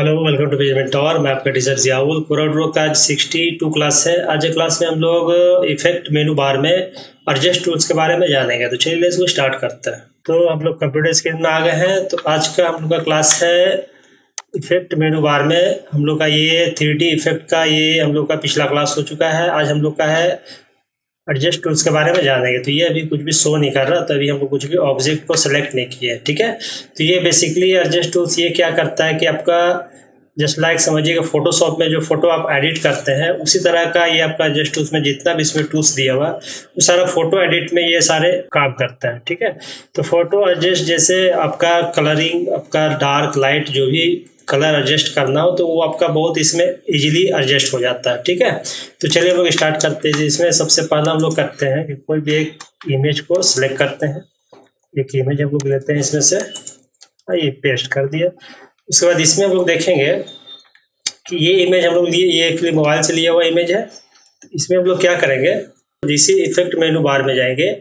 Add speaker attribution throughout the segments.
Speaker 1: Hello, welcome to Page Mentor. मैं आपका teacher Ziaul. कोरोड्रो का आज 62 क्लास है। आज के क्लास में हम लोग इफेक्ट मेनू बार में एडजस्ट टूल्स के बारे में जानेंगे। तो चलिए इसको स्टार्ट करते हैं। तो हम लोग कंप्यूटर स्क्रीन में आ गए हैं। तो आज का हम लोग का क्लास है इफेक्ट मेनू बार में। हम लोग का ये 3D इफेक्ट का ये हम लोग का पिछला क्लास हो चुका है। आज हम लोग का है एडजस्ट टूल्स के बारे में जानेंगे। तो ये अभी कुछ भी शो नहीं कर रहा, तो अभी हम लोग कुछ भी ऑब्जेक्ट को सेलेक्ट नहीं किए, ठीक है। तो ये बेसिकली एडजस्ट टूल्स ये क्या करता है कि आपका जस्ट लाइक समझिएगा फोटोशॉप में जो फोटो आप एडिट करते हैं उसी तरह का ये आपका एडजस्ट टूल्स में जितना भी इसमें टूल्स दिया हुआ वो सारा फोटो एडिट में ये सारे काम करता है, ठीक है। तो फोटो एडजस्ट जैसे आपका कलरिंग, आपका डार्क लाइट जो भी कलर एडजस्ट करना हो तो वो आपका बहुत इसमें इजीली एडजस्ट हो जाता है, ठीक है। तो चलिए हम लोग स्टार्ट करते हैं। इसमें सबसे पहला हम लोग करते हैं कि कोई भी एक इमेज को सिलेक्ट करते हैं। एक इमेज हम लोग लेते हैं इसमें से, ये पेस्ट कर दिया। उसके बाद इसमें हम लोग देखेंगे कि ये इमेज हम लोग लिए, ये एक्चुअली मोबाइल से लिया हुआ इमेज है। इसमें हम लोग क्या करेंगे, इसी इफेक्ट मेनू बार में जाएंगे।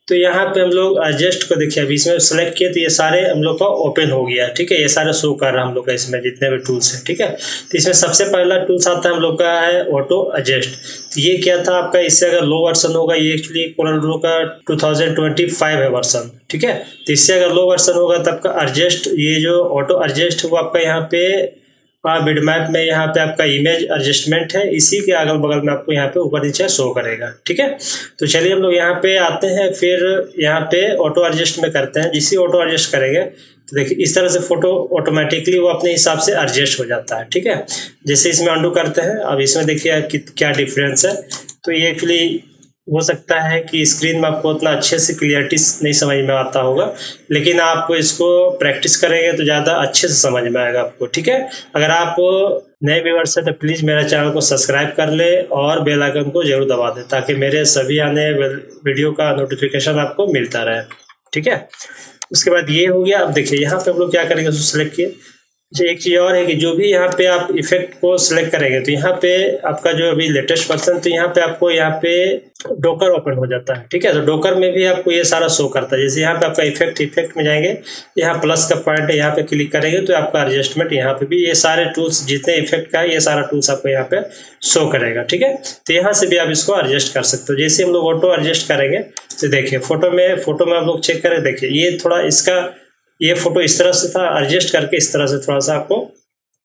Speaker 1: तो यहाँ पे हम लोग एडजस्ट को देखिए, अभी इसमें सेलेक्ट किए तो ये सारे हम लोग का ओपन हो गया, ठीक है। ये सारे शो कर रहा है हम लोग का इसमें जितने भी टूल्स है, ठीक है। तो इसमें सबसे पहला टूल्स आता है हम लोग का है ऑटो एडजस्ट। तो ये क्या था आपका, इससे अगर लो वर्जन होगा, ये एक्चुअली कोरोड्रो का 2025 है वर्जन, ठीक है। तो इससे अगर लो वर्जन होगा तब का एडजस्ट, ये जो ऑटो एडजस्ट वो आपका यहाँ पे बिटमैप में यहाँ पे आपका इमेज एडजस्टमेंट है, इसी के अगल बगल में आपको यहाँ पे ऊपर नीचे शो करेगा, ठीक है। तो चलिए हम लोग यहाँ पे आते हैं, फिर यहाँ पे ऑटो एडजस्ट में करते हैं। जिसे ऑटो एडजस्ट करेंगे तो देखिए इस तरह से फोटो ऑटोमेटिकली वो अपने हिसाब से एडजस्ट हो जाता है, ठीक है। जैसे इसमें अंडू करते हैं, अब इसमें देखिए क्या डिफरेंस है। तो ये एक्चुअली हो सकता है कि स्क्रीन में आपको उतना अच्छे से क्लियरिटी नहीं समझ में आता होगा, लेकिन आप इसको प्रैक्टिस करेंगे तो ज़्यादा अच्छे से समझ में आएगा आपको, ठीक है। अगर आप नए व्यूअर्स हैं तो प्लीज़ मेरा चैनल को सब्सक्राइब कर ले और बेल आइकन को जरूर दबा दें ताकि मेरे सभी आने वीडियो का नोटिफिकेशन आपको मिलता रहे, ठीक है। उसके बाद ये हो गया। अब देखिए यहाँ पे हम लोग क्या करेंगे, उसको सेलेक्ट किए। एक चीज़ और है कि जो भी यहाँ पे आप इफेक्ट को सिलेक्ट करेंगे तो यहाँ पे आपका जो अभी लेटेस्ट वर्जन, तो यहाँ पे आपको यहाँ पे डॉकर ओपन हो जाता है, ठीक है। तो डॉकर में भी आपको ये सारा शो करता है। जैसे यहाँ पे आपका इफेक्ट में जाएंगे, यहाँ प्लस का पॉइंट है, यहाँ पे क्लिक करेंगे तो आपका एडजस्टमेंट यहाँ पे भी ये सारे टूल्स जितने इफेक्ट का है ये सारा टूल्स आपको यहाँ पे शो करेगा, ठीक है। तो यहाँ से भी आप इसको एडजस्ट कर सकते हो। जैसे हम लोग ऑटो एडजस्ट करेंगे तो देखिए फोटो में आप लोग चेक करें, देखिए ये थोड़ा इसका ये फोटो इस तरह से था, एडजस्ट करके इस तरह से थोड़ा सा आपको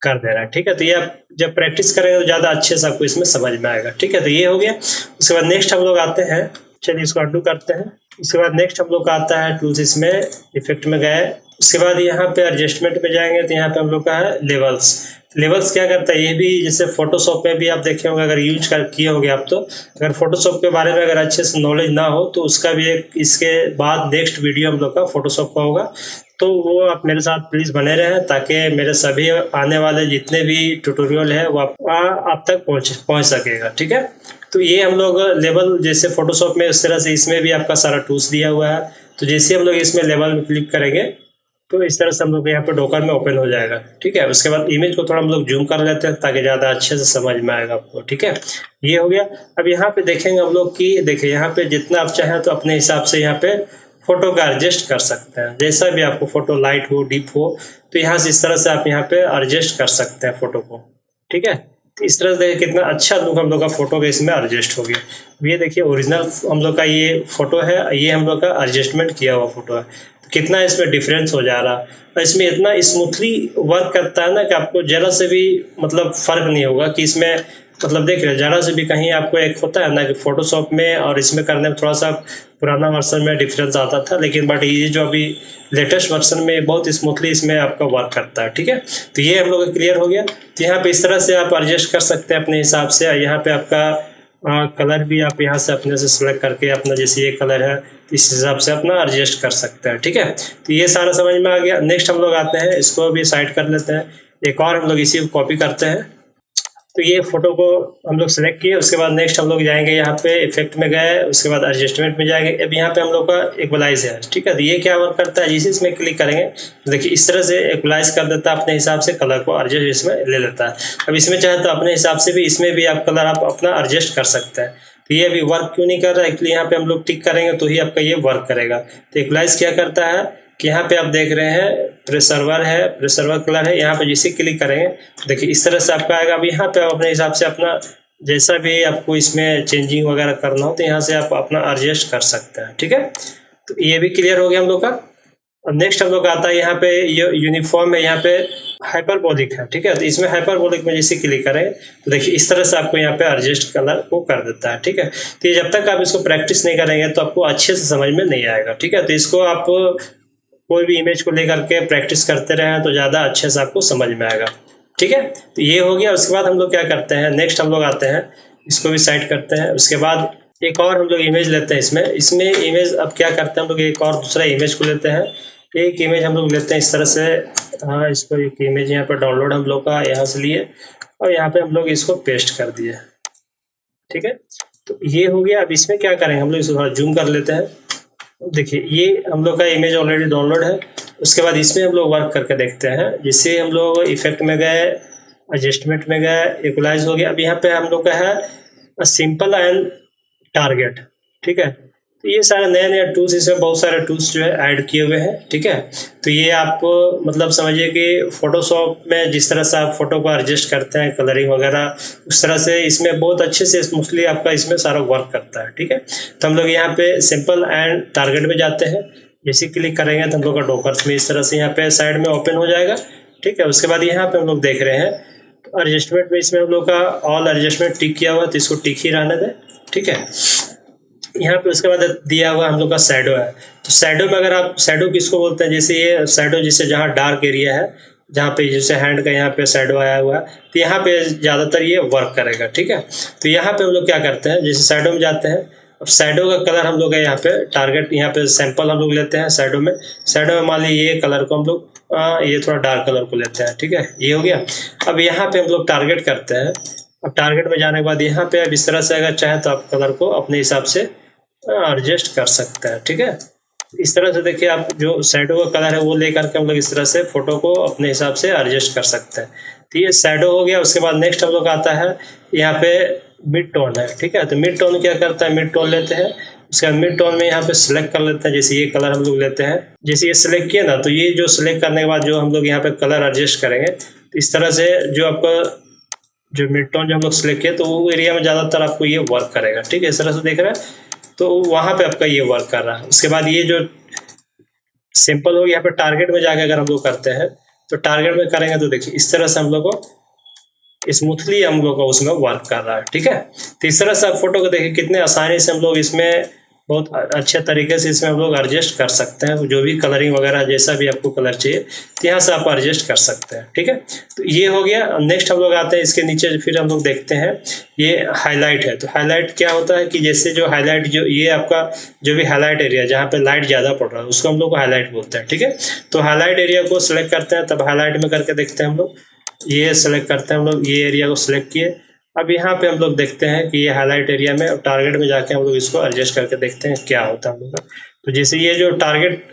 Speaker 1: कर दे रहा है, ठीक है। तो ये आप जब प्रैक्टिस करेंगे तो ज़्यादा अच्छे से आपको इसमें समझ में आएगा, ठीक है। तो ये हो गया। उसके बाद नेक्स्ट हम लोग आते हैं, चलिए इसको अंडू करते हैं। उसके बाद नेक्स्ट हम लोग का आता है टूल्स, इसमें इफेक्ट में गए। उसके बाद यहाँ पे एडजस्टमेंट में जाएंगे तो यहाँ पे हम लोग का है लेवल्स। लेवल्स क्या करता है, ये भी जैसे फोटोशॉप में भी आप देखे होंगे, अगर यूज कर किए होंगे आप, तो अगर फोटोशॉप के बारे में अगर अच्छे से नॉलेज ना हो तो उसका भी एक इसके बाद नेक्स्ट वीडियो हम लोग का फोटोशॉप का होगा। तो वो आप मेरे साथ प्लीज़ बने रहें ताकि मेरे सभी आने वाले जितने भी ट्यूटोरियल है वो आप तक पहुंच सकेगा, ठीक है। तो ये हम लोग लेवल जैसे फोटोशॉप में उस तरह से इसमें भी आपका सारा टूल्स दिया हुआ है। तो जैसे हम लोग इसमें लेवल में क्लिक करेंगे तो इस तरह से हम लोग यहाँ पे डॉकर में ओपन हो जाएगा, ठीक है। उसके बाद इमेज को थोड़ा हम लोग जूम कर लेते हैं ताकि ज़्यादा अच्छे से समझ में आएगा आपको, ठीक है। ये हो गया। अब यहाँ पे देखेंगे हम लोग कि देखिए यहाँ पे जितना आप चाहें तो अपने हिसाब से यहाँ पे फोटो का एडजस्ट कर सकते हैं। जैसा भी आपको फोटो लाइट हो डीप हो तो यहाँ से इस तरह से आप यहाँ पे एडजस्ट कर सकते हैं फोटो को, ठीक है। तो इस तरह से कितना अच्छा लुक हम लोग का फोटो का इसमें एडजस्ट हो गया। ये देखिए ओरिजिनल हम लोग का ये फोटो है, ये हम लोग का एडजस्टमेंट किया हुआ फोटो है। तो कितना इसमें डिफरेंस हो जा रहा है और इसमें इतना स्मूथली वर्क करता है ना कि आपको जरा से भी मतलब फर्क नहीं होगा कि इसमें मतलब देख रहे जरा से भी कहीं आपको एक होता है ना कि फोटोशॉप में और इसमें करने में थोड़ा सा पुराना वर्जन में डिफरेंस आता था, लेकिन बट ये जो अभी लेटेस्ट वर्जन में बहुत स्मूथली इसमें आपका वर्क करता है, ठीक है। तो ये हम लोग का क्लियर हो गया। तो यहाँ पे इस तरह से आप एडजस्ट कर सकते हैं अपने हिसाब से। यहाँ पे आपका कलर भी आप यहाँ से अपने से सेलेक्ट करके अपना जैसे ये कलर है इस हिसाब से अपना एडजस्ट कर सकते हैं, ठीक है। तो ये सारा समझ में आ गया। नेक्स्ट हम लोग आते हैं, इसको भी साइड कर लेते हैं। एक और हम लोग इसी को कॉपी करते हैं। तो ये फोटो को हम लोग सेलेक्ट किए। उसके बाद नेक्स्ट हम लोग जाएंगे यहाँ पे इफेक्ट में गए, उसके बाद एडजस्टमेंट में जाएंगे। अब यहाँ पे हम लोग का इक्वलाइज है, ठीक है। तो ये क्या वर्क करता है, जिस इसमें क्लिक करेंगे देखिए इस तरह से इक्वलाइज कर देता है, अपने हिसाब से कलर को एडजस्ट इसमें ले लेता है। अब इसमें चाहे तो अपने हिसाब से भी इसमें भी आप कलर आप अपना एडजस्ट कर सकते हैं। तो ये अभी वर्क क्यों नहीं कर रहा है, एक्चुअली यहाँ पे हम लोग टिक करेंगे तो ही आपका ये वर्क करेगा। तो इक्वलाइज क्या करता है, कि यहाँ पे आप देख रहे हैं प्रेसर्वर है, प्रेसर्वर कलर है, यहाँ पे जैसे क्लिक करेंगे देखिए इस तरह से आपका आएगा। अब यहाँ पे आप अपने हिसाब से अपना जैसा भी आपको इसमें चेंजिंग वगैरह करना हो तो यहाँ से आप अपना एडजस्ट कर सकते हैं। ठीक है, तो ये भी क्लियर हो गया हम लोग का। अब नेक्स्ट हम लोग आता है यहाँ पे ये यूनिफॉर्म है, यहाँ पे हाइपरबोलिक है। ठीक है, तो इसमें हाइपरबोलिक में जैसे क्लिक करें तो देखिए इस तरह से आपको यहाँ पे एडजस्ट कलर को कर देता है। ठीक है, तो ये जब तक आप इसको प्रैक्टिस नहीं करेंगे तो आपको अच्छे से समझ में नहीं आएगा। ठीक है, तो इसको आप कोई भी इमेज को लेकर के प्रैक्टिस करते रहें तो ज़्यादा अच्छे से आपको समझ में आएगा। ठीक है, तो ये हो गया। उसके बाद हम लोग क्या करते हैं, नेक्स्ट हम लोग आते हैं, इसको भी साइड करते हैं। उसके बाद एक और हम लोग इमेज लेते हैं। इसमें इमेज अब क्या करते हैं हम लोग, एक और दूसरा इमेज को लेते हैं। एक इमेज हम लोग लेते हैं इस तरह से, हाँ इसको एक इमेज यहाँ पर डाउनलोड हम लोग का यहाँ से लिए और यहाँ पे हम लोग इसको पेस्ट कर दिए। ठीक है, तो ये हो गया। अब इसमें क्या करेंगे हम लोग, इसको थोड़ा जूम कर लेते हैं। देखिए ये हम लोग का इमेज ऑलरेडी डाउनलोड है। उसके बाद इसमें हम लोग वर्क करके देखते हैं। जैसे हम लोग इफेक्ट में गए, एडजस्टमेंट में गए, इक्वलाइज हो गया। अब यहाँ पे हम लोग का है सिंपल एंड टारगेट। ठीक है, तो ये सारे नए नए टूल्स, इसमें बहुत सारे टूल्स जो है ऐड किए हुए हैं। ठीक है, तो ये आपको मतलब समझिए कि फोटोशॉप में जिस तरह से आप फोटो को एडजस्ट करते हैं कलरिंग वगैरह, उस तरह से इसमें बहुत अच्छे से स्मूथली आपका इसमें सारा वर्क करता है। ठीक है, तो हम लोग यहाँ पे सिंपल एंड टारगेट में जाते हैं। जैसे क्लिक करेंगे तो हम लोग का डॉकर्स में इस तरह से यहाँ पे साइड में ओपन हो जाएगा। ठीक है, उसके बाद यहाँ पे हम लोग देख रहे हैं एडजस्टमेंट में, इसमें हम लोग का ऑल एडजस्टमेंट टिक किया हुआ, तो इसको टिक ही रहने दें। ठीक है, यहाँ पे उसके बाद दिया हुआ हम लोग का शैडो है। तो शैडो में अगर आप, शैडो किसको बोलते हैं, जैसे ये शैडो जिससे जहाँ डार्क एरिया है, जहाँ पे जैसे हैंड का यहाँ पे शैडो आया हुआ है, तो यहाँ पे ज़्यादातर ये वर्क करेगा। ठीक है, तो यहाँ पे हम लोग क्या करते हैं, जैसे शैडो में जाते हैं। अब शैडो का कलर हम लोग यहाँ पे टारगेट, यहाँ पे सैंपल हम लोग लेते हैं शैडो में। शैडो में मान लीजिए ये कलर को हम लोग ये थोड़ा डार्क कलर को लेते हैं। ठीक है, ये हो गया। अब यहाँ पे हम लोग टारगेट करते हैं। अब टारगेट में जाने के बाद यहाँ पे अब इस तरह से अगर चाहे तो आप कलर को अपने हिसाब से एडजस्ट कर सकते हैं। ठीक है, इस तरह से देखिए आप जो शैडो का कलर है वो लेकर के हम लोग इस तरह से फोटो को अपने हिसाब से एडजस्ट कर सकते हैं। तो ये शैडो हो गया। उसके बाद नेक्स्ट हम लोग आता है यहाँ पे मिड टोन है। ठीक है, तो मिड टोन क्या करता है, मिड टोन लेते हैं। उसके बाद मिड टोन में यहाँ पे सिलेक्ट कर लेते हैं। जैसे ये कलर हम लोग लेते हैं, जैसे ये सिलेक्ट किया ना, तो ये जो सिलेक्ट करने के बाद जो हम लोग यहाँ पे कलर एडजस्ट करेंगे, तो इस तरह से जो आपका जो मिड टोन जो हम लोग सिलेक्ट किया तो वो एरिया में ज़्यादातर आपको ये वर्क करेगा। ठीक है, इस तरह से देख रहे हैं, तो वहां पे आपका ये वर्क कर रहा है। उसके बाद ये जो सिंपल हो, यहाँ पे टारगेट में जाके अगर हम लोग करते हैं तो टारगेट में करेंगे तो देखिए इस तरह से हम लोग को स्मूथली हम लोग का उसमें वर्क कर रहा है। ठीक है, तो इस तरह से आप फोटो को देखिए कितने आसानी से हम लोग इसमें बहुत अच्छे तरीके से इसमें हम लोग एडजस्ट कर सकते हैं। जो भी कलरिंग वगैरह जैसा भी आपको कलर चाहिए तो यहाँ से आप एडजस्ट कर सकते हैं। ठीक है, तो ये हो गया। नेक्स्ट हम लोग आते हैं इसके नीचे, फिर हम लोग देखते हैं ये हाईलाइट है। तो हाईलाइट क्या होता है कि जैसे जो हाईलाइट, जो ये आपका जो भी हाईलाइट एरिया जहाँ पे लाइट ज़्यादा पड़ रहा है उसको हम लोग को हाईलाइट बोलते हैं। ठीक है, तो हाईलाइट एरिया को सिलेक्ट करते हैं, तब हाईलाइट में करके देखते हैं हम लोग। ये सिलेक्ट करते हैं हम लोग, ये एरिया को सिलेक्ट किए। अब यहाँ पे हम लोग देखते हैं कि ये हाईलाइट एरिया में टारगेट में जाके हम लोग इसको एडजस्ट करके देखते हैं क्या होता है हम लोग का। तो जैसे ये जो टारगेट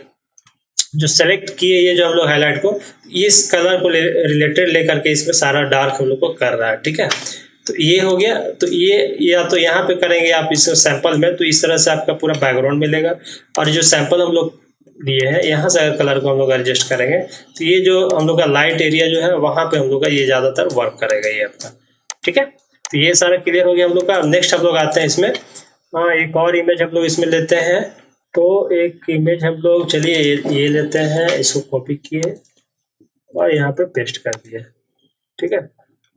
Speaker 1: जो सेलेक्ट किए, ये जो हम लोग हाईलाइट को इस कलर को रिलेटेड लेकर के इसमें सारा डार्क हम लोग को कर रहा है। ठीक है, तो ये हो गया। तो ये या तो यहाँ पे करेंगे आप इस सैंपल में, तो इस तरह से आपका पूरा बैकग्राउंड मिलेगा। और जो सैंपल हम लोग लिए हैं यहाँ से अगर कलर को हम लोग एडजस्ट करेंगे तो ये जो हम लोग का लाइट एरिया जो है वहाँ पे हम लोग का ये ज़्यादातर वर्क करेगा ये आपका। ठीक है, तो ये सारा क्लियर हो गया हम लोग का। नेक्स्ट हम लोग आते हैं इसमें, एक और इमेज हम लोग इसमें लेते हैं। तो एक इमेज हम लोग, चलिए ये लेते हैं, इसको कॉपी किए और यहाँ पे पेस्ट कर दिए। ठीक है,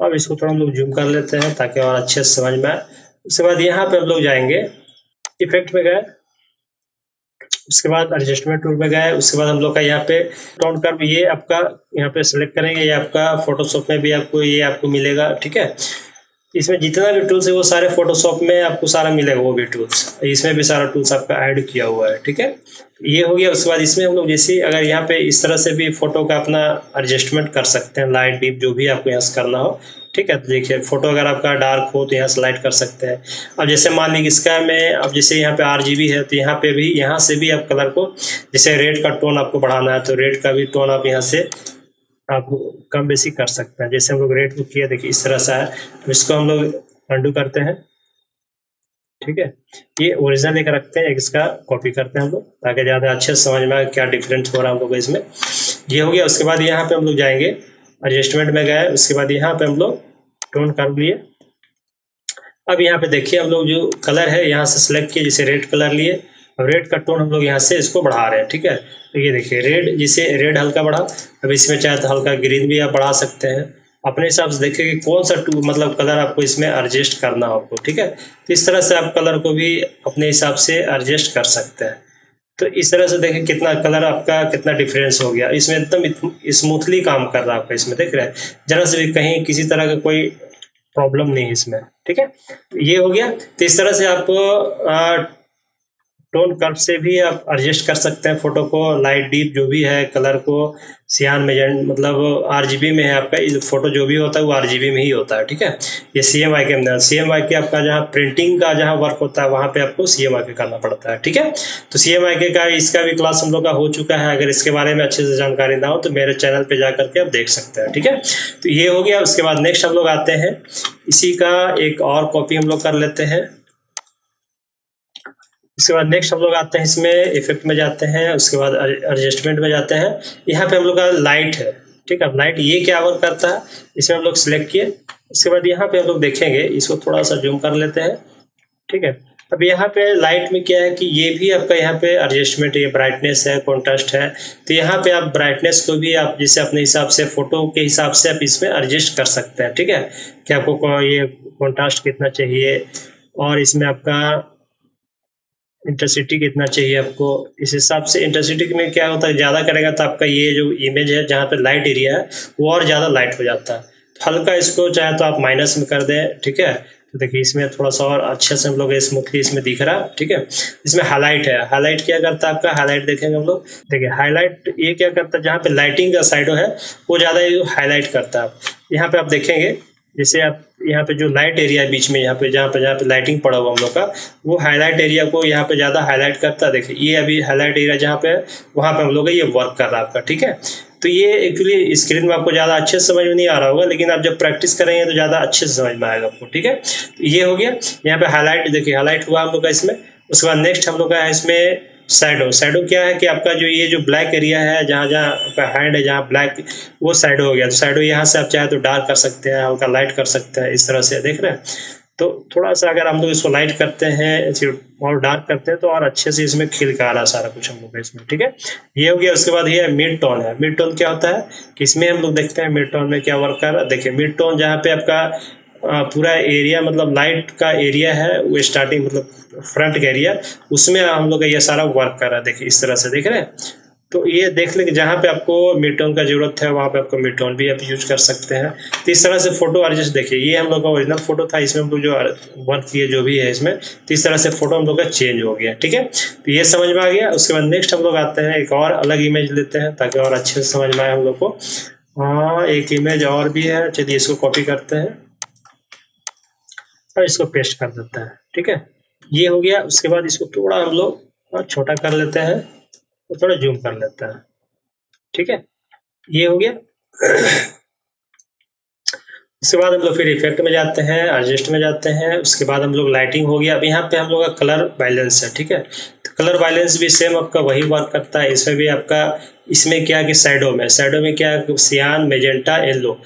Speaker 1: अब इसको थोड़ा हम लोग जूम कर लेते हैं ताकि और अच्छे से समझ में आए। उसके बाद यहाँ पे हम लोग जाएंगे, इफेक्ट में गए, उसके बाद एडजस्टमेंट टूल में गए। उसके बाद हम लोग का यहाँ पे टोन कर्व, ये आपका यहाँ पे सेलेक्ट करेंगे। ये आपका फोटोशॉप में भी आपको ये आपको मिलेगा। ठीक है, इसमें जितना भी टूल्स है वो सारे फोटोशॉप में आपको सारा मिलेगा, वो भी टूल्स इसमें भी सारा टूल्स आपका ऐड किया हुआ है। ठीक है, ये हो गया। उसके बाद इसमें हम लोग जैसे अगर यहाँ पे इस तरह से भी फोटो का अपना एडजस्टमेंट कर सकते हैं, लाइट डीप जो भी आपको यहाँ से करना हो। ठीक है, तो देखिए फोटो अगर आपका डार्क हो तो यहाँ से लाइट कर सकते हैं। अब जैसे मान लीजिए इसका में, अब जैसे यहाँ पे RGB है तो यहाँ पे भी, यहाँ से भी आप कलर को, जैसे रेड का टोन आपको बढ़ाना है तो रेड का भी टोन आप यहाँ से आप कम बेसी कर सकते हैं। जैसे हम लोग रेड को किया, देखिए इस तरह से है। तो इसको हम लोग अंडू करते हैं। ठीक है। ये ओरिजिनल एक रखते हैं, एक इसका कॉपी करते हैं हम लोग ताकि ज़्यादा अच्छे से समझ में आए क्या डिफरेंस हो रहा है हम लोग को इसमें। ये हो गया। उसके बाद यहाँ पे हम लोग जाएंगे, एडजस्टमेंट में गए, उसके बाद यहाँ पे हम लोग टोन कर लिए। अब यहाँ पे देखिए हम लोग जो कलर है यहाँ से सिलेक्ट किए, जैसे रेड कलर लिए, अब रेड का टोन हम लोग यहाँ से इसको बढ़ा रहे हैं, ठीक है। तो ये देखिए रेड, जिसे रेड हल्का बढ़ा, अब इसमें चाहे तो हल्का ग्रीन भी आप बढ़ा सकते हैं, अपने हिसाब से देखिए कि कौन सा मतलब कलर आपको इसमें एडजस्ट करना हो आपको, ठीक है। तो इस तरह से आप कलर को भी अपने हिसाब से एडजस्ट कर सकते हैं। तो इस तरह से देखिए कितना कलर आपका कितना डिफरेंस हो गया, इसमें एकदम स्मूथली काम कर रहा है आपका, इसमें देख रहे हैं जरा से भी कहीं किसी तरह का कोई प्रॉब्लम नहीं है इसमें, ठीक है। ये हो गया। तो इस तरह से आप टोन कर्व से भी आप एडजस्ट कर सकते हैं फोटो को, लाइट डीप जो भी है कलर को, सियान मेजेंट मतलब आरजीबी में है आपका, फोटो जो भी होता है वो आरजीबी में ही होता है, ठीक है। ये सीएमवाई के अंदर, सीएमवाई के आपका जहाँ प्रिंटिंग का जहाँ वर्क होता है वहाँ पे आपको सीएमवाई के करना पड़ता है, ठीक है। तो सीएमवाई के का इसका भी क्लास हम लोग का हो चुका है, अगर इसके बारे में अच्छे से जानकारी ना हो तो मेरे चैनल पे जा करके आप देख सकते हैं, ठीक है। तो ये हो गया। उसके बाद नेक्स्ट हम लोग आते हैं, इसी का एक और कॉपी हम लोग कर लेते हैं। उसके बाद नेक्स्ट हम लोग आते हैं इसमें इफेक्ट में जाते हैं, उसके बाद एडजस्टमेंट में जाते हैं। यहाँ पे हम लोग का लाइट है, ठीक है। अब लाइट ये क्या वर्क करता है, इसमें हम लोग सिलेक्ट किए, उसके बाद यहाँ पे हम लोग देखेंगे, इसको थोड़ा सा जूम कर लेते हैं, ठीक है। अब यहाँ पे लाइट में क्या है कि ये भी आपका यहाँ पे एडजस्टमेंट, ये ब्राइटनेस है, कॉन्ट्रास्ट है। तो यहाँ पे आप ब्राइटनेस को भी आप जैसे अपने हिसाब से फोटो के हिसाब से आप इसमें एडजस्ट कर सकते हैं, ठीक है। कि आपको ये कॉन्ट्रास्ट कितना चाहिए और इसमें आपका इंटेंसिटी कितना चाहिए आपको, इस हिसाब से। इंटेंसिटी में क्या होता है, ज़्यादा करेगा तो आपका ये जो इमेज है जहाँ पे लाइट एरिया है वो और ज़्यादा लाइट हो जाता है। तो हल्का इसको चाहे तो आप माइनस में कर दें, ठीक है। तो देखिए इसमें थोड़ा सा और अच्छे से हम लोग स्मूथली इसमें दिख रहा है, ठीक है। इसमें हाईलाइट है, हाईलाइट क्या करता है आपका, हाईलाइट देखेंगे हम लोग, देखिए हाईलाइट ये क्या करता है, जहाँ पे लाइटिंग का साइडो है वो ज़्यादा हाईलाइट करता है। यहाँ पे आप देखेंगे जैसे आप यहाँ पे जो लाइट एरिया है बीच में, यहाँ पे जहाँ पे लाइटिंग पड़ा हुआ हम लोग का, वो हाईलाइट एरिया को यहाँ पे ज़्यादा हाईलाइट करता है। देखिए ये अभी हाईलाइट एरिया जहाँ पे है वहाँ पे हम लोग का ये वर्क कर रहा है आपका, ठीक है। तो ये एक्चुअली स्क्रीन में आपको ज़्यादा अच्छे से समझ में नहीं आ रहा होगा, लेकिन आप जब प्रैक्टिस करेंगे तो ज़्यादा अच्छे से समझ में आएगा आपको, ठीक है। तो ये हो गया। यहाँ पे हाईलाइट देखिए, हाईलाइट हुआ हम लोग का इसमें। उसके बाद नेक्स्ट हम लोग का है इसमें शैडो। शैडो क्या है कि आपका जो ये जो ब्लैक एरिया है, जहाँ जहाँ आपका हैंड है जहाँ ब्लैक, वो शैडो हो गया। तो शैडो यहाँ से आप चाहे तो डार्क कर सकते हैं, हल्का लाइट कर सकते हैं, इस तरह से देख रहे हैं। तो थोड़ा सा अगर हम लोग इसको लाइट करते हैं और डार्क करते हैं तो और अच्छे से इसमें खिल के आ रहा है सारा कुछ हम लोग इसमें, ठीक है। ये हो गया। उसके बाद ये मिड टोन है। मिड टोन क्या होता है कि इसमें हम लोग देखते हैं मिड टोन में क्या वर्क कर रहा है। देखिए मिड टोन जहाँ पे आपका पूरा एरिया मतलब लाइट का एरिया है, वो स्टार्टिंग मतलब फ्रंट का एरिया, उसमें हम लोग का ये सारा वर्क कर रहा है। देखिए इस तरह से देख रहे हैं। तो ये देख लें कि जहाँ पे आपको मिड टोन का जरूरत है वहाँ पे आपको मिड टोन भी आप यूज कर सकते हैं। तो इस तरह से फोटो एडजस्ट, देखिए ये हम लोग का ओरिजिनल फोटो था, इसमें हम लोग जो वर्क किए जो भी है इसमें, तो इस तरह से फोटो हम लोग का चेंज हो गया, ठीक है। तो ये समझ में आ गया। उसके बाद नेक्स्ट हम लोग आते हैं, एक और अलग इमेज लेते हैं ताकि और अच्छे से समझ में आए हम लोग को। हाँ एक इमेज और भी है, चलिए इसको कॉपी करते हैं और इसको पेस्ट कर देते हैं, ठीक है। ये हो गया। उसके बाद इसको थोड़ा हम लोग छोटा कर लेते हैं, तो थोड़ा जूम कर लेते हैं, ठीक है। ये हो गया। उसके बाद हम लोग फिर इफेक्ट में जाते हैं, एडजस्ट में जाते हैं। उसके बाद हम लोग लाइटिंग हो गया। अब यहाँ पे हम लोग का कलर बैलेंस है, ठीक है। तो कलर बैलेंस भी सेम आपका वही वर्क करता है। इसमें भी आपका, इसमें क्या है कि शैडो में क्या है, सियान, मेजेंटा, येलो,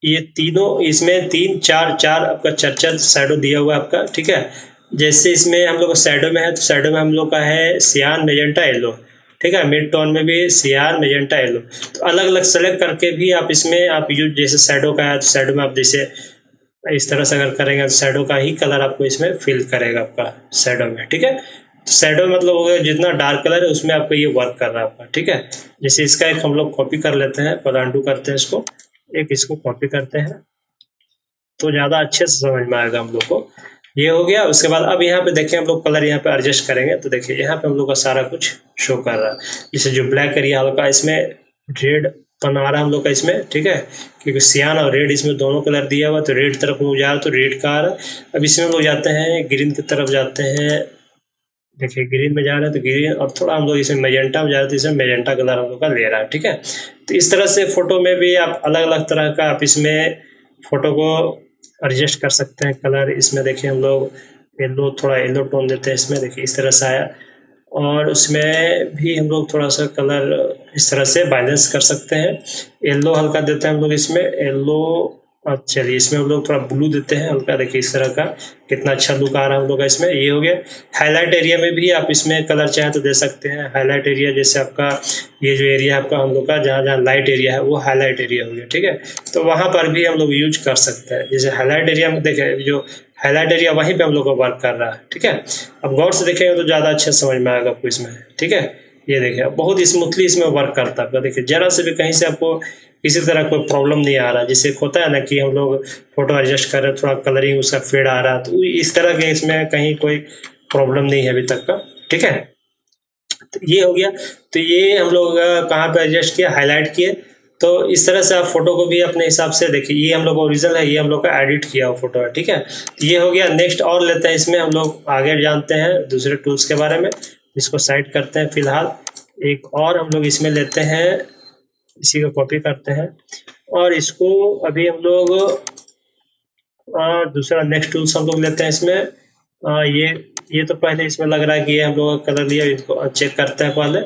Speaker 1: ये तीनों इसमें तीन चार चार आपका चार शैडो दिया हुआ है आपका, ठीक है। जैसे इसमें हम लोग शैडो में है तो शैडो में हम लोग का है सियान, मेजेंटा, येलो, ठीक है। मिड टोन में भी सियान, मेजेंटा, येलो। तो अलग अलग सेलेक्ट करके भी आप इसमें आप यूज, जैसे शैडो का है तो शैडो में आप जैसे इस तरह से अगर करेंगे तो शैडो का ही कलर आपको इसमें फिल करेगा आपका शैडो में, ठीक है। शैडो मतलब हो गया जितना डार्क कलर है उसमें आपको ये वर्क कर रहा है आपका, ठीक है। जैसे इसका एक हम लोग कॉपी कर लेते हैं, पर अनडू करते हैं इसको, एक इसको कॉपी करते हैं तो ज़्यादा अच्छे से समझ में आएगा हम लोग को। ये हो गया। उसके बाद अब यहाँ पे देखिए हम लोग कलर यहाँ पे एडजस्ट करेंगे तो देखिए यहाँ पे हम लोग का सारा कुछ शो कर रहा है। जैसे जो ब्लैक एरिया हल्का इसमें रेड पन आ रहा है हम लोग का इसमें, ठीक है, क्योंकि सियान और रेड इसमें दोनों कलर दिया हुआ, तो रेड तरफ लोग जा रहे तो रेड का आ रहा है। अब इसमें हम लोग जाते हैं ग्रीन की तरफ जाते हैं, देखिए ग्रीन में जा रहे हैं तो ग्रीन, और थोड़ा हम लोग इसमें मेजेंटा में जा रहे हैं तो इसमें मेजेंटा कलर हम लोग का ले रहा है, ठीक है। तो इस तरह से फोटो में भी आप अलग अलग तरह का आप इसमें फोटो को एडजस्ट कर सकते हैं कलर। इसमें देखिए हम लोग येलो, थोड़ा येलो टोन देते हैं इसमें, देखिए इस तरह से आया। और उसमें भी हम लोग थोड़ा सा कलर इस तरह से बैलेंस कर सकते हैं। येलो हल्का देते हैं हम लोग इसमें, येलो। अब चलिए इसमें हम लोग थोड़ा ब्लू देते हैं हल्का, देखिए इस तरह का कितना अच्छा लुक आ रहा है हम लोग का इसमें। ये हो गया। हाईलाइट एरिया में भी आप इसमें कलर चाहे तो दे सकते हैं। हाईलाइट एरिया जैसे आपका ये जो एरिया आपका हम लोग का जहाँ जहाँ लाइट एरिया है वो हाईलाइट एरिया हो गया, ठीक है। तो वहाँ पर भी हम लोग यूज कर सकते हैं। जैसे हाईलाइट एरिया में देखें, जो हाईलाइट एरिया वहीं पे हम लोग का वर्क कर रहा है, ठीक है। अब गौर से देखेंगे तो ज़्यादा अच्छा समझ में आएगा आपको इसमें, ठीक है। ये देखिए बहुत स्मूथली इसमें वर्क करता है आपका, देखिए जरा से भी कहीं से आपको किसी तरह कोई प्रॉब्लम नहीं आ रहा। जैसे होता है ना कि हम लोग फोटो एडजस्ट कर रहे हैं, थोड़ा कलरिंग उसका फेड आ रहा है, तो इस तरह के इसमें कहीं कोई प्रॉब्लम नहीं है अभी तक का, ठीक है। तो ये हो गया। तो ये हम लोग कहाँ पे एडजस्ट किया, हाईलाइट किए। तो इस तरह से आप फोटो को भी अपने हिसाब से देखिए, ये हम लोग ओरिजिनल है, ये हम लोग का एडिट किया हुआ फोटो है, ठीक है। तो ये हो गया। नेक्स्ट और लेते हैं इसमें हम लोग आगे जानते हैं दूसरे टूल्स के बारे में, इसको साइड करते हैं फिलहाल। एक और हम लोग इसमें लेते हैं, इसी को कॉपी करते हैं और इसको अभी हम लोग दूसरा नेक्स्ट टूल्स हम लोग लेते हैं इसमें। ये तो पहले इसमें लग रहा है कि ये हम लोग कलर लिया, इसको चेक करते हैं पहले।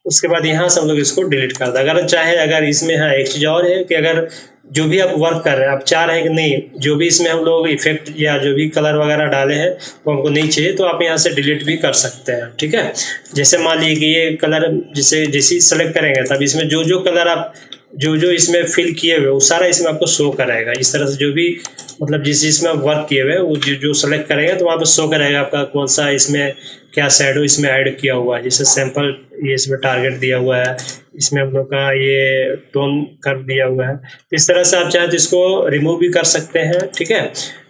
Speaker 1: उसके बाद यहाँ से हम लोग इसको डिलीट कर दें। अगर चाहे, अगर इसमें हाँ एक चीज़ और है कि अगर जो भी आप वर्क कर रहे हैं, आप चाह रहे हैं कि नहीं जो भी इसमें हम लोग इफेक्ट या जो भी कलर वगैरह डाले हैं वो हमको नहीं चाहिए, तो आप यहाँ से डिलीट भी कर सकते हैं, ठीक है। जैसे मान लीजिए कि ये कलर जैसे सेलेक्ट करेंगे तब इसमें जो जो कलर आप जो इसमें फिल किए हुए वो सारा इसमें आपको शो कराएगा। इस तरह से जो भी मतलब जिस जिसमें आप वर्क किए हुए वो जो सेलेक्ट करेंगे तो वहाँ पर शो करेगा आपका कौन सा इसमें क्या शैडो इसमें ऐड किया हुआ है। जैसे सैंपल ये इसमें टारगेट दिया हुआ है, इसमें हम लोग का ये टोन कर दिया हुआ है। तो इस तरह से आप चाहें तो इसको रिमूव भी कर सकते हैं, ठीक है।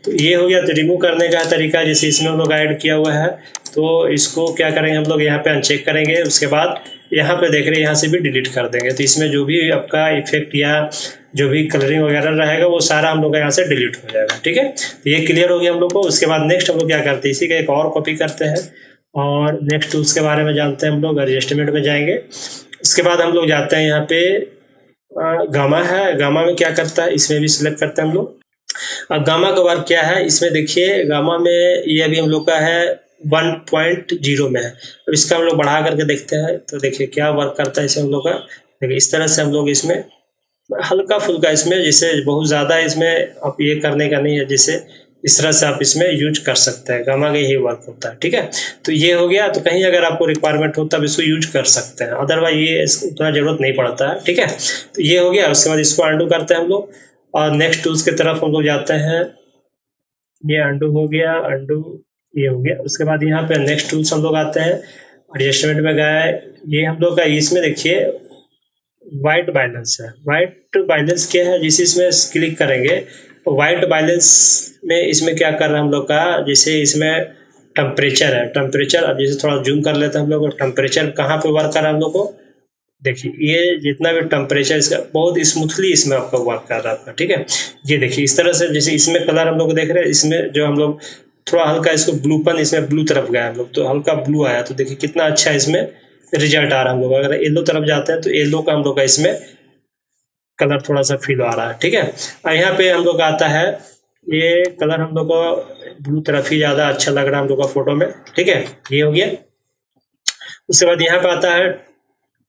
Speaker 1: तो ये हो गया। तो रिमूव करने का तरीका, जैसे इसमें हम लोग ऐड किया हुआ है तो इसको क्या करेंगे हम लोग यहाँ पे अनचेक करेंगे, उसके बाद यहाँ पे देख रहे हैं यहाँ से भी डिलीट कर देंगे। तो इसमें जो भी आपका इफेक्ट या जो भी कलरिंग वगैरह रहेगा वो सारा हम लोग का यहाँ से डिलीट हो जाएगा, ठीक है। तो ये क्लियर हो गया हम लोग को। उसके बाद नेक्स्ट हम लोग क्या करते हैं, इसी का एक और कॉपी करते हैं और नेक्स्ट टूल्स के बारे में जानते हैं हम लोग। एडजस्टमेंट में जाएंगे, उसके बाद हम लोग जाते हैं यहाँ पे गामा है। गामा में क्या करता है, इसमें भी सिलेक्ट करते हैं हम लोग। अब गामा का वर्क क्या है, इसमें देखिए गामा में ये अभी हम लोग का है 1.0 में है। अब इसका हम लोग बढ़ा करके देखते हैं तो देखिए क्या वर्क करता है इसे हम लोग का। देखिए इस तरह से हम लोग इसमें हल्का फुल्का इसमें, जैसे बहुत ज़्यादा इसमें आप ये करने का नहीं है, जैसे इस तरह से आप इसमें यूज कर सकते हैं। गामा का यही वर्क होता है, ठीक है। तो ये हो गया। तो कहीं अगर आपको रिक्वायरमेंट हो तब इसको यूज कर सकते हैं, अदरवाइज ये उतना जरूरत नहीं पड़ता है, ठीक है। तो ये हो गया। उसके बाद इसको अंडू करते हैं हम लोग और नेक्स्ट टूल्स की तरफ हम लोग जाते हैं। ये अंडू हो गया, अंडू ये हो गया। उसके बाद यहाँ पे नेक्स्ट टूल्स हम लोग आते हैं, एडजस्टमेंट में गए। ये हम लोग का इसमें देखिए वाइट बैलेंस है। वाइट बैलेंस क्या है, जिस इसमें क्लिक करेंगे तो वाइट बैलेंस में इसमें क्या कर रहे हैं हम लोग का, जैसे इसमें टेम्परेचर है। टेम्परेचर अब जैसे थोड़ा जूम कर लेते हैं हम लोग, टेम्परेचर कहाँ पे वर्क कर रहा है हम लोग को, देखिए ये जितना भी टेम्परेचर इसका बहुत स्मूथली इसमें आपका वर्क कर रहा था, ठीक है। ये देखिए इस तरह से, जैसे इसमें कलर हम लोग देख रहे हैं, इसमें जो हम लोग थोड़ा हल्का इसको ब्लूपन, इसमें ब्लू तरफ गया हम लोग तो हल्का ब्लू आया, तो देखिए कितना अच्छा इसमें रिजल्ट आ रहा है हम लोग। अगर येलो तरफ जाते हैं तो येलो का हम लोग का इसमें कलर थोड़ा सा फील आ रहा है, ठीक है। और यहाँ पे हम लोग आता है ये कलर हम लोग को ब्लू तरफ ही ज़्यादा अच्छा लग रहा है हम लोग का फोटो में, ठीक है। ये हो गया। उसके बाद यहाँ पे आता है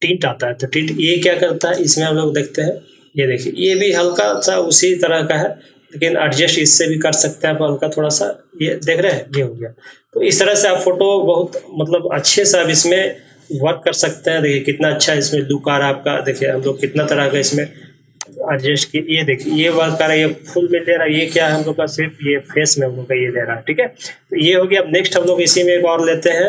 Speaker 1: टिंट आता है। तो टिंट ये क्या करता है, इसमें हम लोग देखते हैं। ये देखिए ये भी हल्का सा उसी तरह का है, लेकिन एडजस्ट इससे भी कर सकते हैं आप हल्का थोड़ा सा। ये देख रहे हैं, ये हो गया। तो इस तरह से आप फोटो बहुत मतलब अच्छे से आप इसमें वर्क कर सकते हैं। देखिए कितना अच्छा इसमें लुक आ रहा है आपका। देखिए हम लोग कितना तरह का इसमें एडजस्ट किए। ये देखिए ये वर्क कर रहा है, ये फुल में ले रहा है। ये क्या है हम लोग का, सिर्फ ये फेस में हम लोग का ये ले रहा है, ठीक है। तो ये हो गया। अब नेक्स्ट हम लोग इसी में एक और लेते हैं,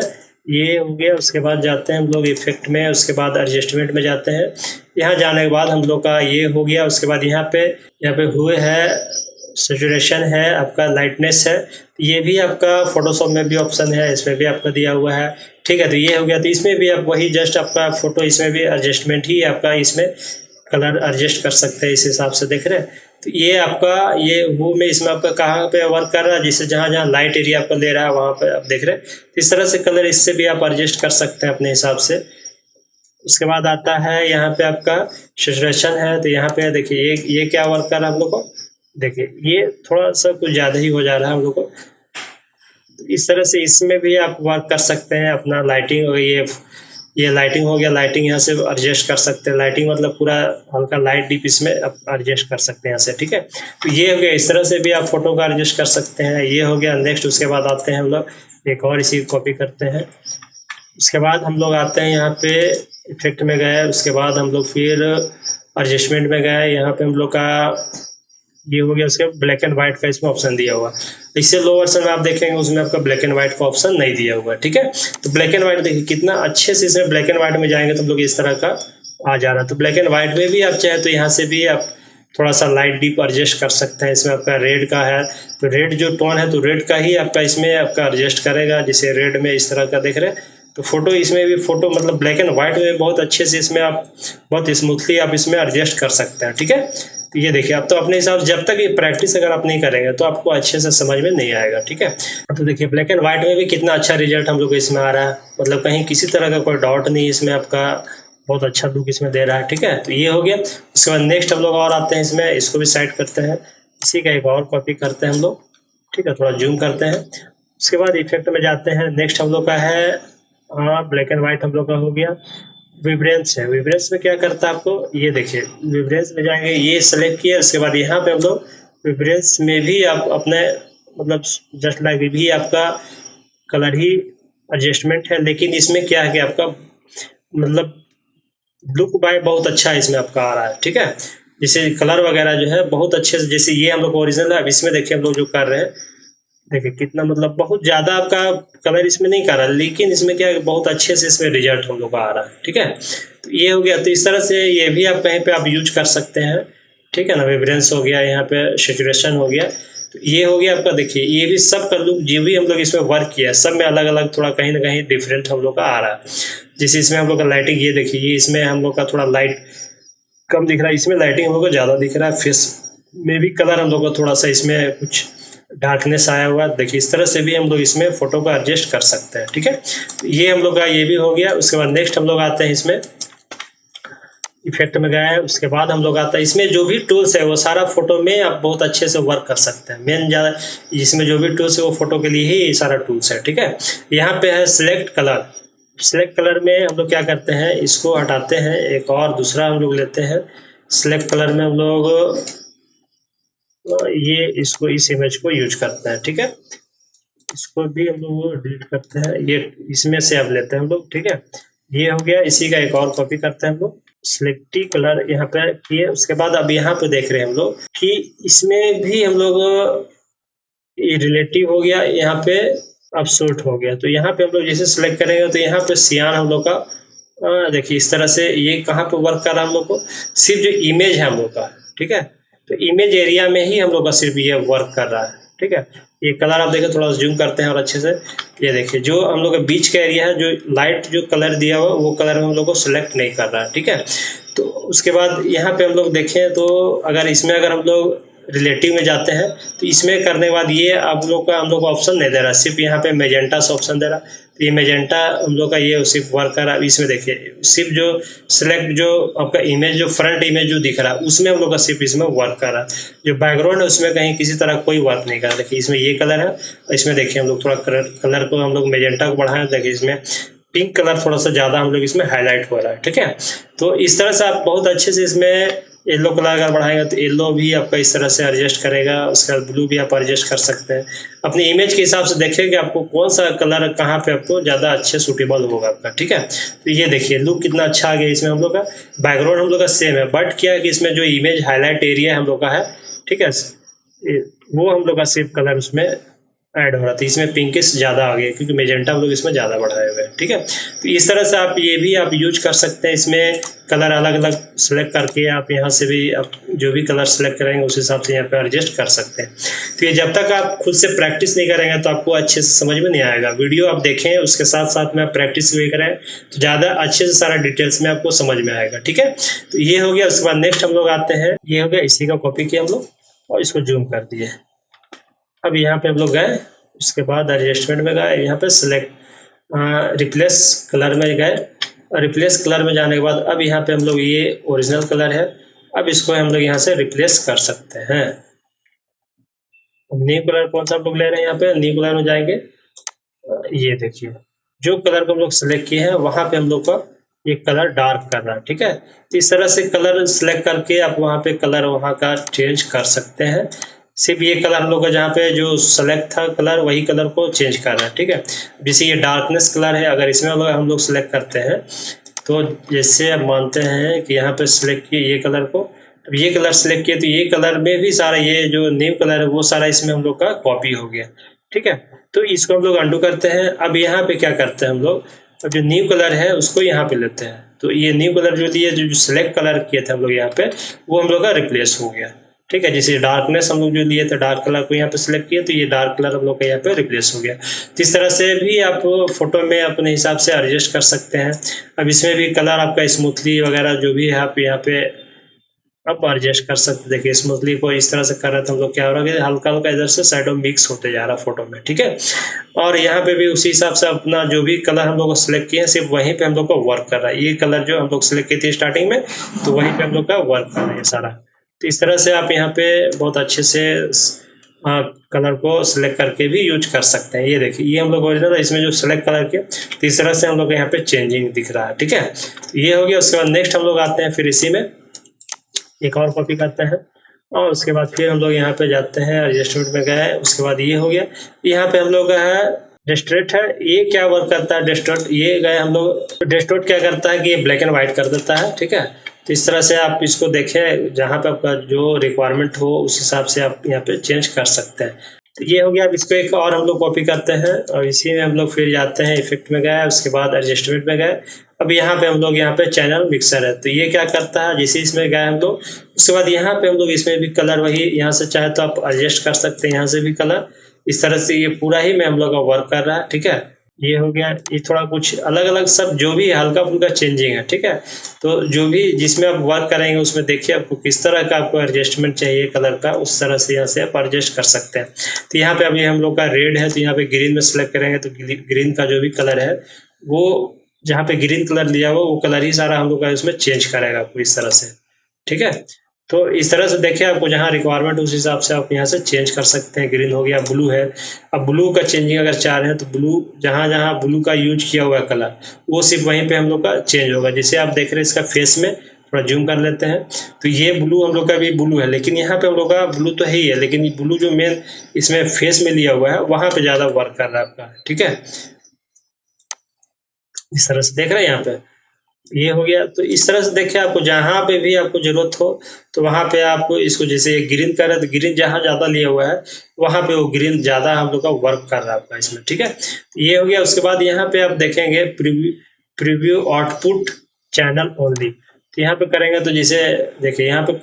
Speaker 1: ये हो गया। उसके बाद जाते हैं हम लोग इफेक्ट में, उसके बाद एडजस्टमेंट में जाते हैं। यहाँ जाने के बाद हम लोग का ये हो गया। उसके बाद यहाँ पे हुए है, सैचुरेशन है, आपका लाइटनेस है। ये भी आपका फोटोशॉप में भी ऑप्शन है, इसमें भी आपका दिया हुआ है, ठीक है। तो ये हो गया। तो इसमें भी आप वही जस्ट आपका फोटो, इसमें भी एडजस्टमेंट ही आपका, इसमें कलर एडजस्ट कर सकते हैं इस हिसाब से, देख रहे हैं। तो ये आपका ये वो में इसमें आपका कहाँ पे वर्क कर रहा है, जिससे जहाँ जहाँ लाइट एरिया आपको ले रहा है वहाँ पे आप देख रहे हैं। तो इस तरह से कलर इससे भी आप एडजस्ट कर सकते हैं अपने हिसाब से। उसके बाद आता है यहाँ पे आपका सैचुरेशन है। तो यहाँ पे देखिए ये क्या वर्क कर रहा है हम लोग को, देखिए ये थोड़ा सा कुछ ज़्यादा ही हो जा रहा है हम लोग को। इस तरह से इसमें भी आप वर्क कर सकते हैं। अपना लाइटिंग हो गई, ये लाइटिंग हो गया, लाइटिंग यहाँ से एडजस्ट कर सकते हैं। लाइटिंग मतलब पूरा हल्का लाइट डीप इसमें आप एडजस्ट कर सकते हैं यहाँ से, ठीक है। तो ये हो गया, इस तरह से भी आप फोटो का एडजस्ट कर सकते हैं। ये हो गया नेक्स्ट। उसके बाद आते हैं हम लोग एक और इसी कॉपी करते हैं। उसके बाद हम लोग आते हैं यहाँ पे इफेक्ट में गए, उसके बाद हम लोग फिर एडजस्टमेंट में गए। यहाँ पे हम लोग का ये हो गया, उसके ब्लैक एंड व्हाइट का इसमें ऑप्शन दिया हुआ। इससे लो वर्जन में आप देखेंगे उसमें आपका ब्लैक एंड व्हाइट का ऑप्शन नहीं दिया हुआ, ठीक है। तो ब्लैक एंड व्हाइट देखिए कितना अच्छे से इसमें ब्लैक एंड व्हाइट में जाएंगे तो हम लोग इस तरह का आ जा रहा है। तो ब्लैक एंड व्हाइट में भी आप चाहे तो यहाँ से भी आप थोड़ा सा लाइट डीप एडजस्ट कर सकते हैं। इसमें आपका रेड का है तो रेड जो टोन है तो रेड का ही आपका इसमें आपका एडजस्ट करेगा। जैसे रेड में इस तरह का देख रहे हैं तो फोटो इसमें भी फोटो मतलब ब्लैक एंड व्हाइट में बहुत अच्छे से इसमें आप बहुत स्मूथली आप इसमें एडजस्ट कर सकते हैं, ठीक है। तो ये देखिए आप तो अपने हिसाब से जब तक ये प्रैक्टिस अगर आप नहीं करेंगे तो आपको अच्छे से समझ में नहीं आएगा, ठीक है। तो देखिए ब्लैक एंड व्हाइट में भी कितना अच्छा रिजल्ट हम लोग को इसमें आ रहा है, मतलब कहीं किसी तरह का कोई डाउट नहीं इसमें, आपका बहुत अच्छा लुक इसमें दे रहा है, ठीक है। तो ये हो गया। उसके बाद नेक्स्ट हम लोग और आते हैं इसमें, इसको भी साइड करते हैं, इसी का एक और कॉपी करते हैं हम लोग, ठीक है। थोड़ा जूम करते हैं। उसके बाद इफेक्ट में जाते हैं। नेक्स्ट हम लोग का है ब्लैक एंड व्हाइट हम लोग का हो गया। विब्रेंस है, विब्रेंस में क्या करता है आपको, ये देखिए विब्रेंस में जाएंगे, ये सेलेक्ट किया। उसके बाद यहाँ पे हम लोग विब्रेंस में भी आप अपने मतलब जस्ट लाइक भी आपका कलर ही एडजस्टमेंट है, लेकिन इसमें क्या है कि आपका मतलब लुक बाय बहुत अच्छा इसमें आपका आ रहा है, ठीक है। जैसे कलर वगैरह जो है बहुत अच्छे से, जैसे ये हम लोग ओरिजिनल है। अब इसमें देखिए हम लोग जो कर रहे हैं, देखिए कितना मतलब बहुत ज़्यादा आपका कलर इसमें नहीं कर रहा, लेकिन इसमें क्या है बहुत अच्छे से इसमें रिजल्ट हम लोग का आ रहा है, ठीक है। तो ये हो गया। तो इस तरह से ये भी आप कहीं पे आप यूज कर सकते हैं, ठीक है ना। विब्रेंस हो गया, यहाँ पे सैचुरेशन हो गया। तो ये हो गया आपका, देखिए ये भी सब का लुक जो भी हम लोग इसमें वर्क किया है सब में अलग अलग थोड़ा कहीं ना कहीं डिफरेंट हम लोग का आ रहा है। जैसे इसमें हम लोग का लाइटिंग, ये देखिए ये इसमें हम लोग का थोड़ा लाइट कम दिख रहा है, इसमें लाइटिंग हम लोग को ज़्यादा दिख रहा है। फेस में भी कलर हम लोग का थोड़ा सा इसमें कुछ डार्कनेस आया हुआ है। देखिए इस तरह से भी हम लोग इसमें फोटो को एडजस्ट कर सकते हैं, ठीक है। तो ये हम लोग का ये भी हो गया। उसके बाद नेक्स्ट हम लोग आते हैं इसमें इफेक्ट में गए हैं। उसके बाद हम लोग आता है इसमें जो भी टूल्स है वो सारा फोटो में आप बहुत अच्छे से वर्क कर सकते हैं। मेन ज़्यादा इसमें जो भी टूल्स है वो फोटो के लिए ही सारा टूल्स है, ठीक है। यहाँ पे है सिलेक्ट कलर। सिलेक्ट कलर में हम लोग क्या करते हैं, इसको हटाते हैं, एक और दूसरा हम लोग लेते हैं। सिलेक्ट कलर में हम लोग ये इसको इस इमेज को यूज करते हैं, ठीक है। इसको भी हम लोग डिलीट करते हैं, ये इसमें से अब लेते हैं हम लोग, ठीक है। ये हो गया। इसी का एक और कॉपी करते हैं हम लोग, सिलेक्टी कलर यहाँ पे किए। उसके बाद अब यहाँ पे देख रहे हैं हम लोग कि इसमें भी हम लोग ये रिलेटिव हो गया, यहाँ पे अब सूट हो गया। तो यहाँ पे हम लोग जैसे सिलेक्ट करेंगे तो यहाँ पे सियान हम लोग का देखिए इस तरह से ये कहाँ पे वर्क कर रहा है हम लोग को, सिर्फ जो इमेज है हम लोग का, ठीक है। तो इमेज एरिया में ही हम लोग का सिर्फ ये वर्क कर रहा है, ठीक है। ये कलर आप देखिए, थोड़ा जूम करते हैं और अच्छे से ये देखिए जो हम लोग का बीच का एरिया है, जो लाइट जो कलर दिया हुआ वो कलर हम लोग को सिलेक्ट नहीं कर रहा है, ठीक है। तो उसके बाद यहाँ पे हम लोग देखें तो अगर इसमें अगर हम लोग रिलेटिव में जाते हैं तो इसमें करने के बाद ये आप लोग का हम लोग को ऑप्शन नहीं दे रहा, सिर्फ यहाँ पे मेजेंटा से ऑप्शन दे रहा। तो ये मेजेंटा हम लोग का ये सिर्फ वर्क कर रहा है। इसमें देखिए सिर्फ जो सिलेक्ट जो आपका इमेज जो फ्रंट इमेज जो दिख रहा है उसमें हम लोग का सिर्फ इसमें वर्क कर रहा है। जो बैकग्राउंड है उसमें कहीं किसी तरह कोई वर्क नहीं कर रहा। देखिए इसमें ये कलर है, इसमें देखिए हम लोग थोड़ा कलर को हम लोग मेजेंटा को बढ़ाएं, देखिए इसमें पिंक कलर थोड़ा सा ज़्यादा हम लोग इसमें हाईलाइट हो रहा है, ठीक है। तो इस तरह से आप बहुत अच्छे से इसमें येलो कलर अगर बढ़ाएंगे तो येलो भी आपका इस तरह से एडजस्ट करेगा। उसके बाद ब्लू भी आप एडजस्ट कर सकते हैं अपनी इमेज के हिसाब से। देखिए कि आपको कौन सा कलर कहाँ पे आपको ज़्यादा अच्छे सूटेबल होगा आपका, ठीक है। तो ये देखिए लुक कितना अच्छा आ गया इसमें। हम लोग का बैकग्राउंड हम लोग का सेम है, बट क्या है कि इसमें जो इमेज हाईलाइट एरिया हम लोग का है, ठीक है, वो हम लोग का सिर्फ कलर उसमें ऐड हो रहा था। इसमें पिंकिश ज़्यादा आ गया क्योंकि मेजेंटा हम लोग इसमें ज़्यादा बढ़ाए हुए हैं, ठीक है। तो इस तरह से आप ये भी आप यूज कर सकते हैं। इसमें कलर अलग अलग सेलेक्ट करके आप यहाँ से भी आप जो भी कलर सेलेक्ट करेंगे उस हिसाब से यहाँ पे एडजस्ट कर सकते हैं। तो ये जब तक आप खुद से प्रैक्टिस नहीं करेंगे तो आपको अच्छे से समझ में नहीं आएगा। वीडियो आप देखें, उसके साथ साथ में आप प्रैक्टिस भी करें तो ज़्यादा अच्छे से सारा डिटेल्स में आपको समझ में आएगा, ठीक है। तो ये हो गया। उसके बाद नेक्स्ट हम लोग आते हैं, ये हो गया, इसी का कॉपी किया हम लोग और इसको जूम कर दिए। अब यहाँ पे हम लोग गए, उसके बाद एडजस्टमेंट में गए, यहाँ पे सिलेक्ट रिप्लेस कलर में गए। रिप्लेस कलर में जाने के बाद अब यहाँ पे हम लोग ये ओरिजिनल कलर है, अब इसको हम लोग यहाँ से रिप्लेस कर सकते हैं। न्यू कलर कौन सा हम लोग ले रहे हैं, यहाँ पे न्यू कलर में जाएंगे ये देखिए जो कलर को हम लोग सेलेक्ट किए हैं वहां पे हम लोग का ये कलर डार्क कर रहा है, ठीक है। तो इस तरह से कलर सेलेक्ट करके आप वहां पे कलर वहां का चेंज कर सकते हैं। सिर्फ ये कलर हम लोग का जहाँ पे जो सेलेक्ट था कलर वही कलर को चेंज कर रहा है, ठीक है। जैसे ये डार्कनेस कलर है, अगर इसमें हम लोग सेलेक्ट करते हैं तो जैसे आप मानते हैं कि यहाँ पे सिलेक्ट किए ये कलर को, अब ये कलर सेलेक्ट किए तो ये कलर में भी सारा ये जो न्यू कलर है वो सारा इसमें हम लोग का कॉपी हो गया, ठीक है। तो इसको हम लोग अंडू करते हैं। अब यहाँ पे क्या करते हैं हम लोग, अब जो न्यू कलर है उसको यहाँ पे लेते हैं। तो ये न्यू कलर जो लिए जो सिलेक्ट कलर किए थे हम लोग यहाँ पे वो हम लोग का रिप्लेस हो गया, ठीक है। जैसे डार्कनेस हम लोग जो लिए थे डार्क कलर को यहाँ पे सिलेक्ट किए तो ये डार्क कलर हम लोग का यहाँ पे रिप्लेस हो गया। तो इस तरह से भी आप फोटो में अपने हिसाब से एडजस्ट कर सकते हैं। अब इसमें भी कलर आपका स्मूथली वगैरह जो भी है आप यहाँ पे आप एडजस्ट कर सकते हैं। देखिए स्मूथली को इस तरह से कर रहे थे हम लोग, क्या हो रहा है हल्का हल्का इधर से साइडों मिक्स होते जा रहा है फोटो में, ठीक है। और यहाँ पे भी उसी हिसाब से अपना जो भी कलर हम लोग सेलेक्ट किए हैं सिर्फ वहीं पे हम लोग को वर्क कर रहा है। ये कलर जो हम लोग सेलेक्ट किए थे स्टार्टिंग में तो वहीं पे हम लोग का वर्क कर रहा है सारा। तो इस तरह से आप यहाँ पे बहुत अच्छे से कलर को सिलेक्ट करके भी यूज कर सकते हैं। ये देखिए ये हम लोग ओरिजिनल इसमें जो सिलेक्ट कलर के तो इस तरह से हम लोग यहाँ पे चेंजिंग दिख रहा है, ठीक है। ये हो गया। उसके बाद नेक्स्ट हम लोग आते हैं फिर इसी में एक और कॉपी करते हैं और उसके बाद फिर हम लोग यहाँ पे जाते हैं एडजस्टमेंट में गए। उसके बाद ये हो गया, यहाँ पे हम लोग का है डिस्ट्रेट है। ये क्या वर्क करता है डिस्ट्रेट, ये गए हम लोग डिस्ट्रेट क्या करता है कि ये ब्लैक एंड व्हाइट कर देता है, ठीक है। तो इस तरह से आप इसको देखें जहाँ पे आपका जो रिक्वायरमेंट हो उस हिसाब से आप यहाँ पे चेंज कर सकते हैं। तो ये हो गया। अब इसको एक और हम लोग कॉपी करते हैं और इसी में हम लोग फिर जाते हैं इफेक्ट में गए, उसके बाद एडजस्टमेंट में गए। अब यहाँ पे हम लोग यहाँ पे चैनल मिक्सर है तो ये क्या करता है जैसे इसमें गए हम लोग उसके बाद यहाँ पे हम लोग इसमें भी कलर वही यहाँ से चाहे तो आप एडजस्ट कर सकते हैं यहाँ से भी कलर। इस तरह से ये पूरा ही में हम लोग का वर्क कर रहा है, ठीक है। ये हो गया। ये थोड़ा कुछ अलग अलग सब जो भी हल्का फुल्का चेंजिंग है, ठीक है। तो जो भी जिसमें आप वर्क करेंगे उसमें देखिए आपको किस तरह का आपको एडजस्टमेंट चाहिए कलर का, उस तरह से यहाँ से आप एडजस्ट कर सकते हैं। तो यहाँ पे अभी हम लोग का रेड है तो यहाँ पे ग्रीन में सेलेक्ट करेंगे तो ग्रीन का जो भी कलर है वो जहाँ पे ग्रीन कलर लिया हुआ वो कलर ही सारा हम लोग का इसमें चेंज करेगा आपको इस तरह से, ठीक है। तो इस तरह से देखिए आपको जहाँ रिक्वायरमेंट उस हिसाब से आप यहाँ से चेंज कर सकते हैं। ग्रीन हो गया, ब्लू है। अब ब्लू का चेंजिंग अगर चाह रहे हैं तो ब्लू जहाँ जहाँ ब्लू का यूज किया हुआ है कलर वो सिर्फ वहीं पे हम लोग का चेंज होगा। जैसे आप देख रहे हैं इसका फेस में थोड़ा जूम कर लेते हैं तो ये ब्लू हम लोग का भी ब्लू है लेकिन यहाँ पे हम लोग का ब्लू तो है ही है लेकिन ब्लू जो मेन इसमें फेस में लिया हुआ है वहाँ पे ज़्यादा वर्क कर रहा है आपका, ठीक है। इस तरह से देख रहे हैं यहाँ पे ये हो गया। तो इस तरह से देखिए आपको जहाँ पे भी आपको जरूरत हो तो वहाँ पे आपको इसको जैसे ग्रीन कर रहे हैं तो ग्रीन जहाँ ज़्यादा लिया हुआ है वहाँ पे वो ग्रीन ज़्यादा हम लोग का वर्क कर रहा है आपका इसमें, ठीक है। ये हो गया। उसके बाद यहाँ पे आप देखेंगे प्रीव्यू आउटपुट चैनल ओनली। तो यहाँ पे करेंगे तो जैसे देखिए यहाँ पे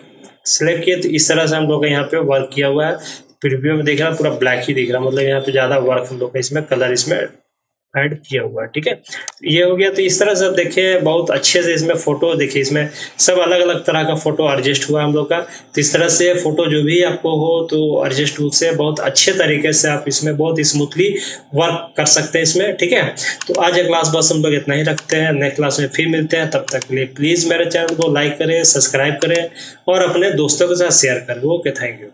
Speaker 1: सिलेक्ट किए तो इस तरह से हम लोग का यहाँ पे वर्क किया हुआ है। प्रीव्यू में देख रहा पूरा ब्लैक ही दिख रहा मतलब यहाँ पे ज़्यादा वर्क हम लोग का इसमें कलर इसमें ऐड किया हुआ है, ठीक है। ये हो गया। तो इस तरह से देखिए बहुत अच्छे से इसमें फोटो देखिए इसमें सब अलग अलग तरह का फोटो एडजस्ट हुआ हम लोग का। तो इस तरह से फोटो जो भी आपको हो तो एडजस्ट से बहुत अच्छे तरीके से आप इसमें बहुत स्मूथली वर्क कर सकते हैं इसमें, ठीक है। तो आज क्लास बस हम लोग इतना ही रखते हैं, नेक्स्ट क्लास में फिर मिलते हैं। तब तक के लिए प्लीज़ मेरे चैनल को लाइक करें, सब्सक्राइब करें और अपने दोस्तों के साथ शेयर करें। Okay, thank you.